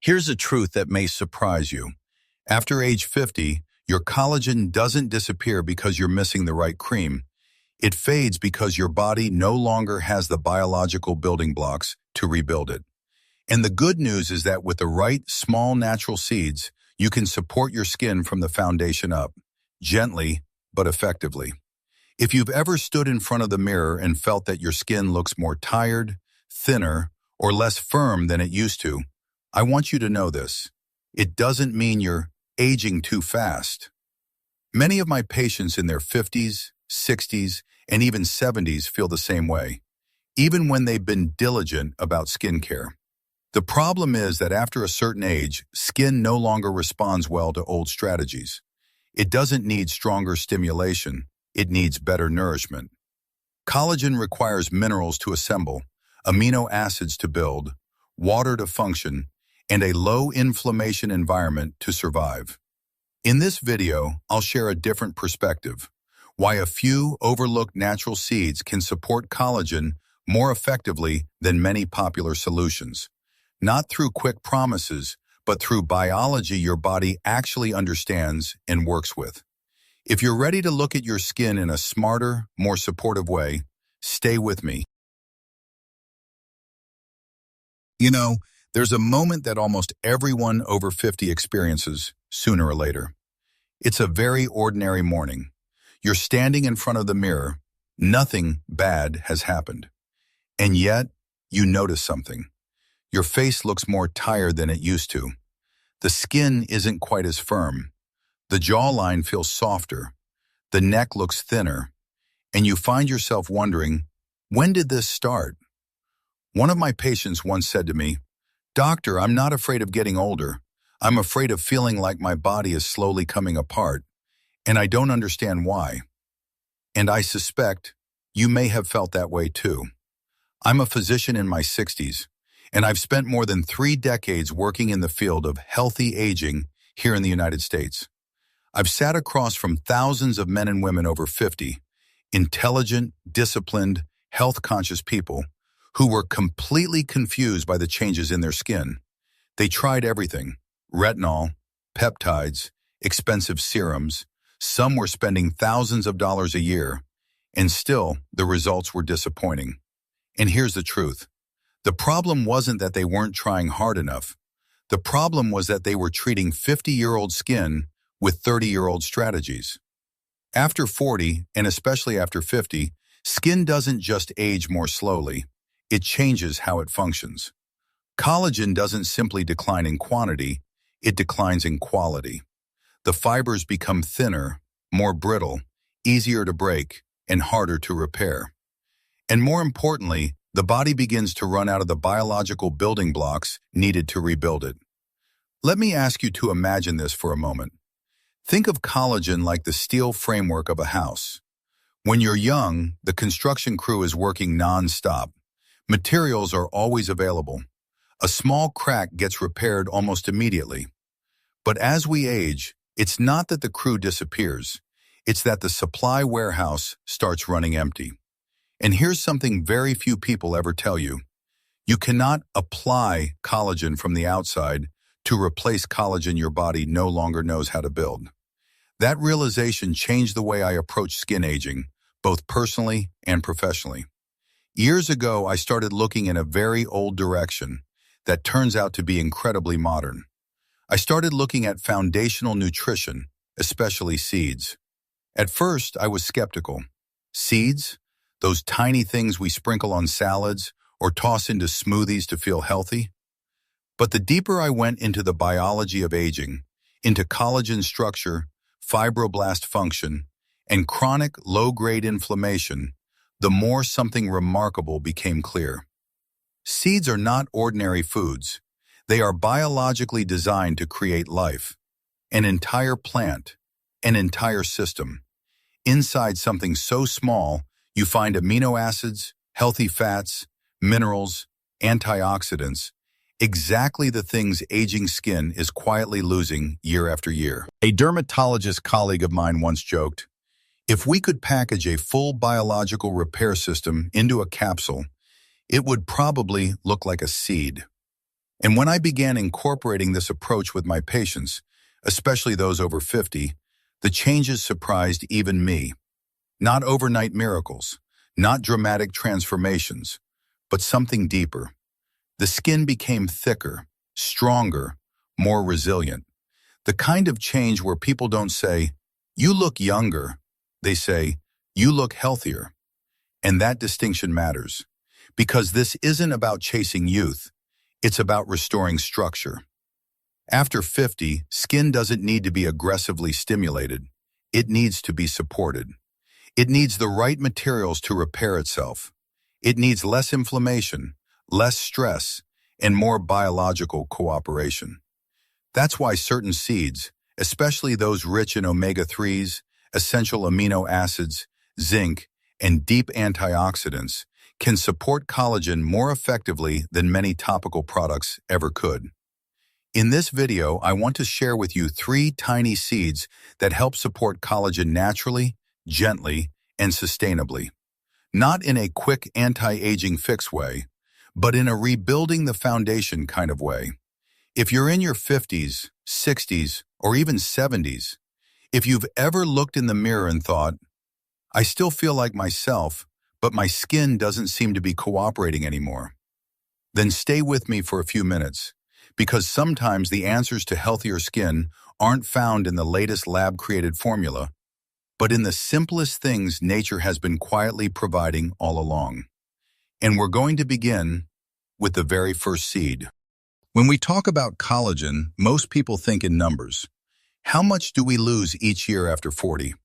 Here's a truth that may surprise you. After age 50, your collagen doesn't disappear because you're missing the right cream. It fades because your body no longer has the biological building blocks to rebuild it. And the good news is that with the right small natural seeds, you can support your skin from the foundation up, gently but effectively. If you've ever stood in front of the mirror and felt that your skin looks more tired, thinner, or less firm than it used to, I want you to know this. It doesn't mean you're aging too fast. Many of my patients in their 50s, 60s, and even 70s feel the same way, even when they've been diligent about skincare. The problem is that after a certain age, skin no longer responds well to old strategies. It doesn't need stronger stimulation, it needs better nourishment. Collagen requires minerals to assemble, amino acids to build, water to function, and a low inflammation environment to survive. In this video, I'll share a different perspective, why a few overlooked natural seeds can support collagen more effectively than many popular solutions. Not through quick promises, but through biology your body actually understands and works with. If you're ready to look at your skin in a smarter, more supportive way, stay with me. You know, there's a moment that almost everyone over 50 experiences, sooner or later. It's a very ordinary morning. You're standing in front of the mirror. Nothing bad has happened. And yet, you notice something. Your face looks more tired than it used to. The skin isn't quite as firm. The jawline feels softer. The neck looks thinner. And you find yourself wondering, when did this start? One of my patients once said to me, "Doctor, I'm not afraid of getting older. I'm afraid of feeling like my body is slowly coming apart, and I don't understand why." And I suspect you may have felt that way too. I'm a physician in my 60s, and I've spent more than 3 decades working in the field of healthy aging here in the United States. I've sat across from thousands of men and women over 50, intelligent, disciplined, health-conscious people who were completely confused by the changes in their skin. They tried everything: retinol, peptides, expensive serums. Some were spending thousands of dollars a year, and still the results were disappointing. And here's the truth. The problem wasn't that they weren't trying hard enough. The problem was that they were treating 50-year-old skin with 30-year-old strategies. After 40, and especially after 50, skin doesn't just age more slowly. It changes how it functions. Collagen doesn't simply decline in quantity, it declines in quality. The fibers become thinner, more brittle, easier to break, and harder to repair. And more importantly, the body begins to run out of the biological building blocks needed to rebuild it. Let me ask you to imagine this for a moment. Think of collagen like the steel framework of a house. When you're young, the construction crew is working non-stop. Materials are always available. A small crack gets repaired almost immediately. But as we age, it's not that the crew disappears. It's that the supply warehouse starts running empty. And here's something very few people ever tell you. You cannot apply collagen from the outside to replace collagen your body no longer knows how to build. That realization changed the way I approach skin aging, both personally and professionally. Years ago, I started looking in a very old direction that turns out to be incredibly modern. I started looking at foundational nutrition, especially seeds. At first, I was skeptical. Seeds? Those tiny things we sprinkle on salads or toss into smoothies to feel healthy? But the deeper I went into the biology of aging, into collagen structure, fibroblast function, and chronic low-grade inflammation, the more something remarkable became clear. Seeds are not ordinary foods. They are biologically designed to create life, an entire plant, an entire system. Inside something so small, you find amino acids, healthy fats, minerals, antioxidants, exactly the things aging skin is quietly losing year after year. A dermatologist colleague of mine once joked, "If we could package a full biological repair system into a capsule, it would probably look like a seed." And when I began incorporating this approach with my patients, especially those over 50, the changes surprised even me. Not overnight miracles, not dramatic transformations, but something deeper. The skin became thicker, stronger, more resilient. The kind of change where people don't say, "You look younger." They say, "You look healthier." And that distinction matters, because this isn't about chasing youth, it's about restoring structure. After 50, skin doesn't need to be aggressively stimulated. It needs to be supported. It needs the right materials to repair itself. It needs less inflammation, less stress, and more biological cooperation. That's why certain seeds, especially those rich in omega-3s, essential amino acids, zinc, and deep antioxidants, can support collagen more effectively than many topical products ever could. In this video, I want to share with you 3 tiny seeds that help support collagen naturally, gently, and sustainably. Not in a quick anti-aging fix way, but in a rebuilding the foundation kind of way. If you're in your 50s, 60s, or even 70s, if you've ever looked in the mirror and thought, "I still feel like myself, but my skin doesn't seem to be cooperating anymore," then stay with me for a few minutes, because sometimes the answers to healthier skin aren't found in the latest lab-created formula, but in the simplest things nature has been quietly providing all along. And we're going to begin with the very first seed. When we talk about collagen, most people think in numbers. How much do we lose each year after 40?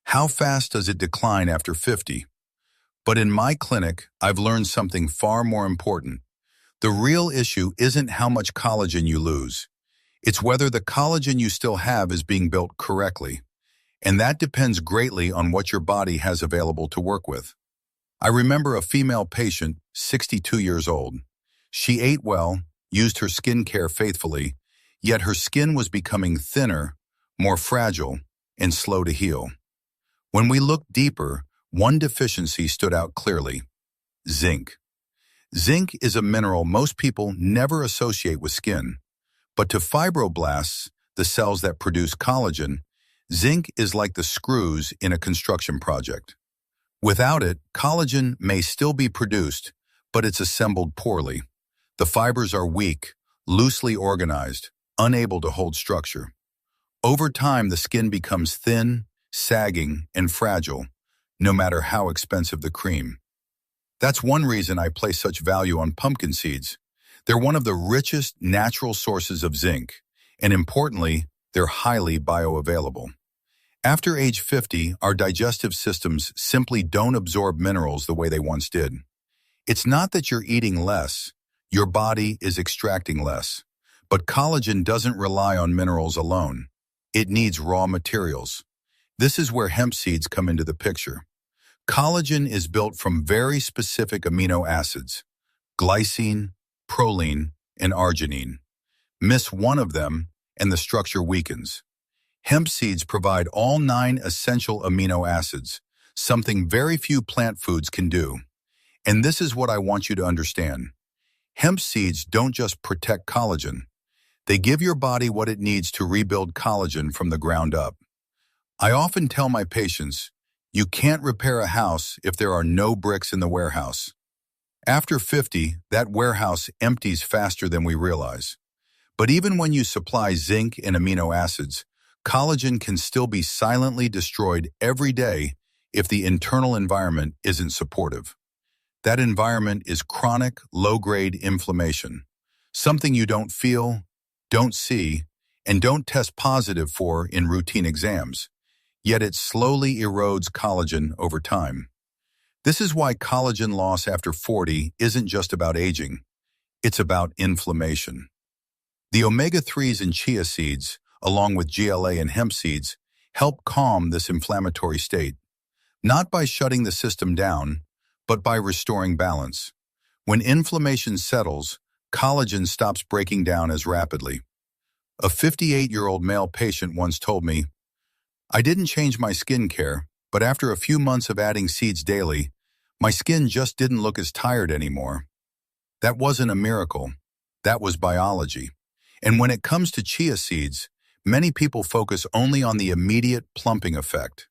How fast does it decline after 50? But in my clinic, I've learned something far more important. The real issue isn't how much collagen you lose. It's whether the collagen you still have is being built correctly. And that depends greatly on what your body has available to work with. I remember a female patient, 62 years old. She ate well, used her skincare faithfully, yet her skin was becoming thinner, more fragile, and slow to heal. When we looked deeper, one deficiency stood out clearly: zinc. Zinc is a mineral most people never associate with skin, but to fibroblasts, the cells that produce collagen, zinc is like the screws in a construction project. Without it, collagen may still be produced, but it's assembled poorly. The fibers are weak, loosely organized, unable to hold structure. Over time, the skin becomes thin, sagging, and fragile, no matter how expensive the cream. That's one reason I place such value on pumpkin seeds. They're one of the richest natural sources of zinc, and importantly, they're highly bioavailable. After age 50, our digestive systems simply don't absorb minerals the way they once did. It's not that you're eating less, your body is extracting less. But collagen doesn't rely on minerals alone. It needs raw materials. This is where hemp seeds come into the picture. Collagen is built from very specific amino acids: glycine, proline, and arginine. Miss one of them, and the structure weakens. Hemp seeds provide all 9 essential amino acids, something very few plant foods can do. And this is what I want you to understand. Hemp seeds don't just protect collagen. They give your body what it needs to rebuild collagen from the ground up. I often tell my patients, you can't repair a house if there are no bricks in the warehouse. After 50, that warehouse empties faster than we realize. But even when you supply zinc and amino acids, collagen can still be silently destroyed every day if the internal environment isn't supportive. That environment is chronic, low-grade inflammation, something you don't feel, don't see, and don't test positive for in routine exams, yet it slowly erodes collagen over time. This is why collagen loss after 40 isn't just about aging, it's about inflammation. The omega-3s in chia seeds, along with GLA and hemp seeds, help calm this inflammatory state, not by shutting the system down, but by restoring balance. When inflammation settles, collagen stops breaking down as rapidly. A 58-year-old male patient once told me, "I didn't change my skincare, but after a few months of adding seeds daily, my skin just didn't look as tired anymore." That wasn't a miracle. That was biology. And when it comes to chia seeds, many people focus only on the immediate plumping effect.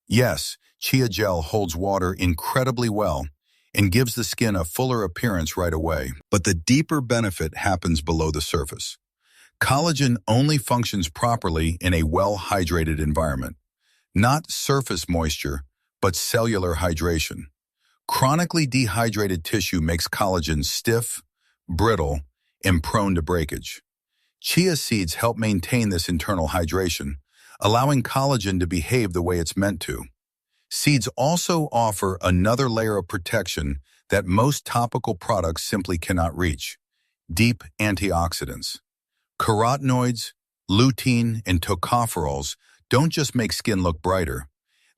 Yes, chia gel holds water incredibly well and gives the skin a fuller appearance right away. But the deeper benefit happens below the surface. Collagen only functions properly in a well-hydrated environment. Not surface moisture, but cellular hydration. Chronically dehydrated tissue makes collagen stiff, brittle, and prone to breakage. Chia seeds help maintain this internal hydration, allowing collagen to behave the way it's meant to. Seeds also offer another layer of protection that most topical products simply cannot reach: deep antioxidants. Carotenoids, lutein, and tocopherols don't just make skin look brighter.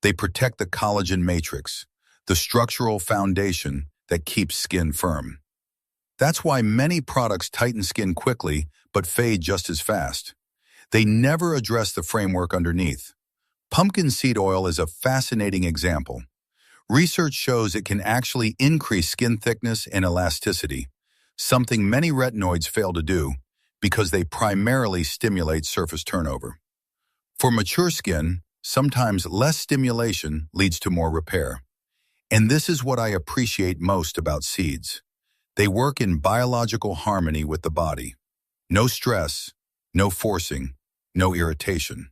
They protect the collagen matrix, the structural foundation that keeps skin firm. That's why many products tighten skin quickly but fade just as fast. They never address the framework underneath. Pumpkin seed oil is a fascinating example. Research shows it can actually increase skin thickness and elasticity, something many retinoids fail to do because they primarily stimulate surface turnover. For mature skin, sometimes less stimulation leads to more repair. And this is what I appreciate most about seeds. They work in biological harmony with the body. No stress, no forcing, no irritation.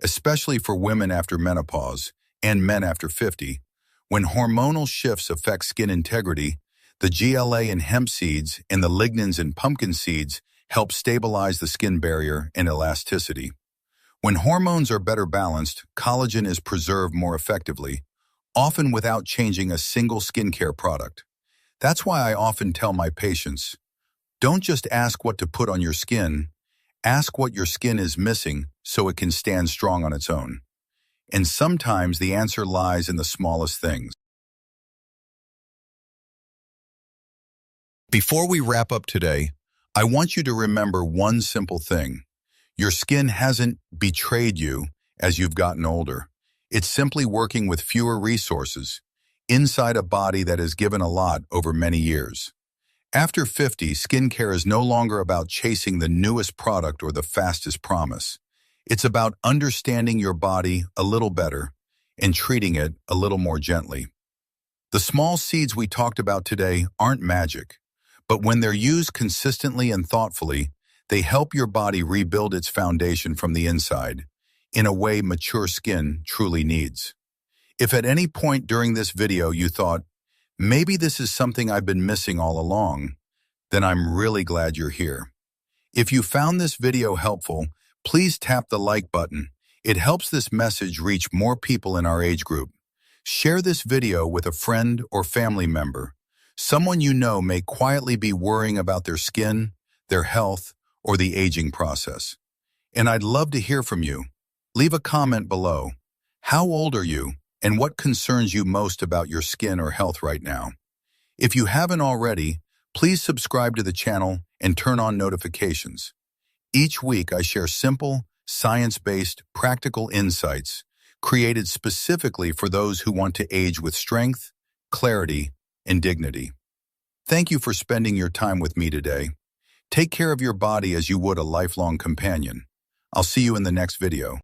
Especially for women after menopause and men after 50, when hormonal shifts affect skin integrity, the GLA in hemp seeds and the lignans in pumpkin seeds help stabilize the skin barrier and elasticity. When hormones are better balanced, collagen is preserved more effectively, often without changing a single skincare product. That's why I often tell my patients, don't just ask what to put on your skin, ask what your skin is missing so it can stand strong on its own. And sometimes the answer lies in the smallest things. Before we wrap up today, I want you to remember one simple thing. Your skin hasn't betrayed you as you've gotten older. It's simply working with fewer resources inside a body that has given a lot over many years. After 50, skincare is no longer about chasing the newest product or the fastest promise. It's about understanding your body a little better and treating it a little more gently. The small seeds we talked about today aren't magic, but when they're used consistently and thoughtfully, they help your body rebuild its foundation from the inside in a way mature skin truly needs. If at any point during this video you thought, maybe this is something I've been missing all along, then I'm really glad you're here. If you found this video helpful, please tap the like button. It helps this message reach more people in our age group. Share this video with a friend or family member. Someone you know may quietly be worrying about their skin, their health, or the aging process. And I'd love to hear from you. Leave a comment below. How old are you, and what concerns you most about your skin or health right now? If you haven't already, please subscribe to the channel and turn on notifications. Each week I share simple, science-based, practical insights created specifically for those who want to age with strength, clarity, and dignity. Thank you for spending your time with me today. Take care of your body as you would a lifelong companion. I'll see you in the next video.